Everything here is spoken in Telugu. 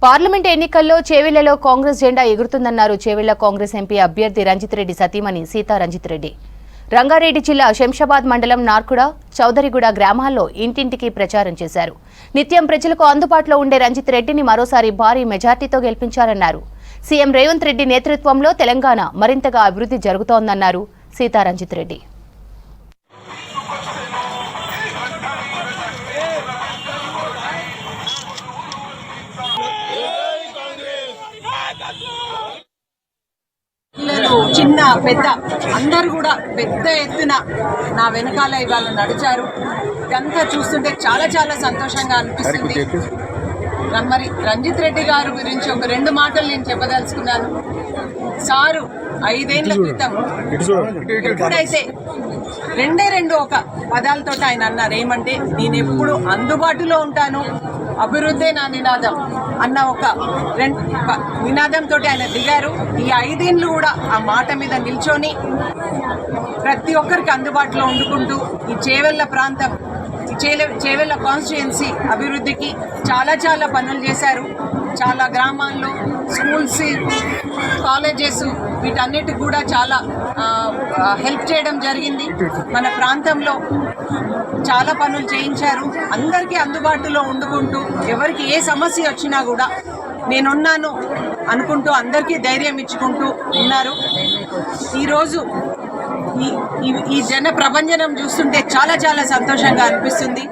పార్లమెంట్ ఎన్నికల్లో చేవెళ్లలో కాంగ్రెస్ జెండా ఎగురుతుందన్నారు చేవెళ్ల కాంగ్రెస్ ఎంపీ అభ్యర్థి రంజిత్ రెడ్డి సతీమణి సీతా రంజిత్ రెడ్డి. రంగారెడ్డి జిల్లా శంషాబాద్ మండలం నార్కుడ, చౌదరిగూడ గ్రామాల్లో ఇంటింటికి ప్రచారం చేశారు. నిత్యం ప్రజలకు అందుబాటులో ఉండే రంజిత్ రెడ్డిని మరోసారి భారీ మెజార్టీతో గెలిపించారన్నారు. సీఎం రేవంత్ రెడ్డి నేతృత్వంలో తెలంగాణ మరింతగా అభివృద్ధి జరుగుతోందన్నారు సీతా రంజిత్ రెడ్డి. చిన్న పెద్ద అందరు కూడా పెద్ద ఎత్తున నా వెనకాల ఇవాళ నడిచారు. ఇదంతా చూస్తుంటే చాలా చాలా సంతోషంగా అనిపిస్తుంది. మరి రంజిత్ రెడ్డి గారి గురించి ఒక రెండు మాటలు నేను చెప్పదలుచుకున్నాను. సారు 5 ఏళ్ల క్రితం ఎప్పుడైతే రెండు ఒక పదాలతో ఆయన అన్నారు, ఏమంటే నేను ఎప్పుడు అందుబాటులో ఉంటాను, అభివృద్ధే నా నినాదం అన్న ఒక నినాదంతో ఆయన దిగారు. ఈ 5 ఏళ్ళు కూడా ఆ మాట మీద నిల్చొని ప్రతి ఒక్కరికి అందుబాటులో వండుకుంటూ ఈ చేవెళ్ల ప్రాంతం, చేవెళ్ల కాన్స్టిట్యుయెన్సీ అభివృద్ధికి చాలా చాలా పనులు చేశారు. చాలా గ్రామాల్లో స్కూల్స్, కాలేజెస్ వీటన్నిటికి కూడా చాలా హెల్ప్ చేయడం జరిగింది. మన ప్రాంతంలో చాలా పనులు చేయించారు. అందరికీ అందుబాటులో వండుకుంటూ ఎవరికి ఏ సమస్య వచ్చినా కూడా నేనున్నాను అనుకుంటూ అందరికీ ధైర్యం ఇచ్చుకుంటూ ఉన్నారు. ఈరోజు ఈ జన ప్రభంజనం చూస్తుంటే చాలా చాలా సంతోషంగా అనిపిస్తుంది.